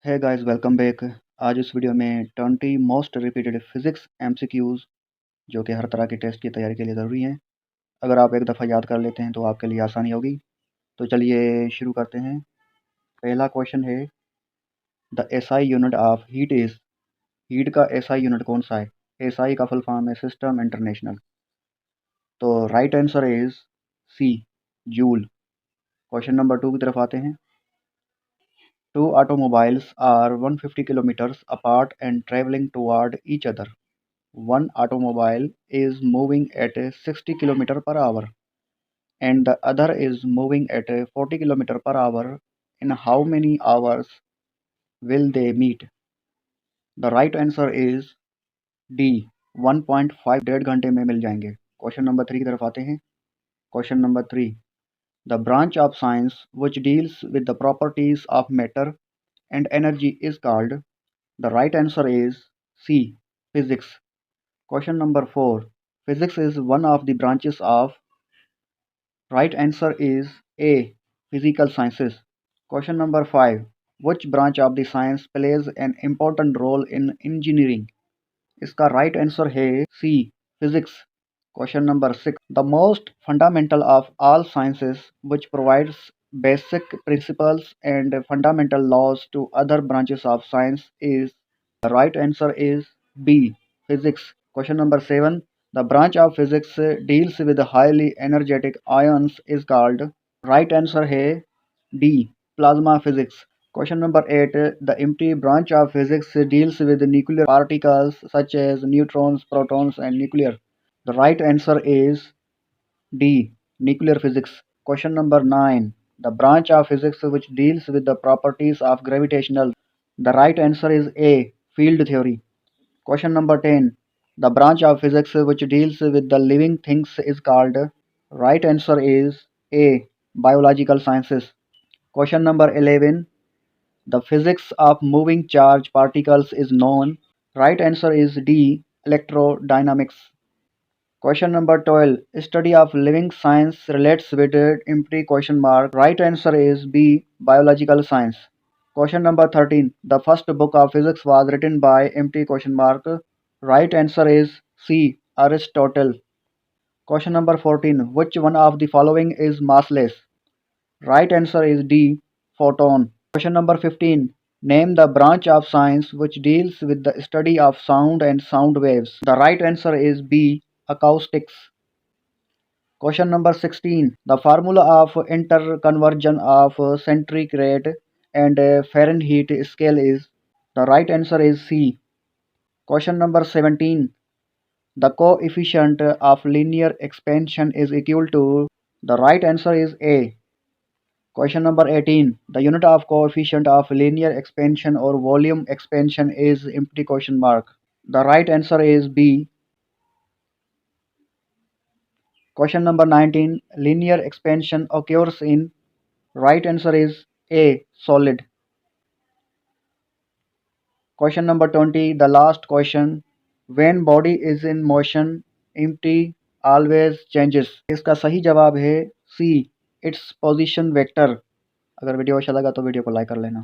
है guys, welcome back. आज इस वीडियो में 20 मोस्ट रिपीटेड फिजिक्स एमसीक्यूज़ जो कि हर तरह के टेस्ट की तैयारी के लिए ज़रूरी हैं। अगर आप एक दफ़ा याद कर लेते हैं तो आपके लिए आसानी होगी। तो चलिए शुरू करते हैं। पहला क्वेश्चन है, the SI unit of heat is. Heat का एसआई यूनिट कौन सा है? एसआई का फुल फॉर्म है सिस्टम इंटरनेशनल। तो right answer is C, joule. Question number 2 की तरफ आते हैं। Two automobiles are 150 kilometers apart and traveling toward each other. One automobile is moving at 60 km per hour and the other is moving at 40 km per hour. In how many hours will they meet? The right answer is D. 1.5, 1.5 घंटे में मिल जाएंगे। Question number 3 की तरफ आते हैं। Question number 3, the branch of science which deals with the properties of matter and energy is called. The right answer is C. Physics. Question number 4. Physics is one of the branches of. Right answer is A. Physical sciences. Question number 5. Which branch of the science plays an important role in engineering? इसका right answer है C. Physics. Question number 6. The most fundamental of all sciences which provides basic principles and fundamental laws to other branches of science is. The right answer is B. Physics. Question number 7. The branch of physics deals with highly energetic ions is called. Right answer है D. Plasma physics. Question number 8. The empty branch of physics deals with nuclear particles such as neutrons, protons, and nuclear. The right answer is D. Nuclear physics. Question number 9. The branch of physics which deals with the properties of gravitational. The right answer is A. Field theory. Question number 10. The branch of physics which deals with the living things is called. Right answer is A. Biological sciences. Question number 11. The physics of moving charge particles is known. Right answer is D. Electrodynamics. Question number 12. Study of living science relates with empty question mark. Right answer is B. Biological science. Question number 13. The first book of physics was written by empty question mark. Right answer is C. Aristotle. Question number 14. Which one of the following is massless? Right answer is D. Photon. Question number 15. Name the branch of science which deals with the study of sound and sound waves. The right answer is B. Acoustics. Question number 16. The formula of interconversion of centigrade and Fahrenheit scale is. The right answer is C. Question number 17. The coefficient of linear expansion is equal to. The right answer is A. Question number 18. The unit of coefficient of linear expansion or volume expansion is empty question mark. The right answer is B. Question number 19. Linear expansion occurs in. Right answer is A. Solid. Question number 20. The last question. When body is in motion, empty always changes. इसका सही जवाब है C. Its position vector. अगर video अच्छा लगा तो video को like कर लेना।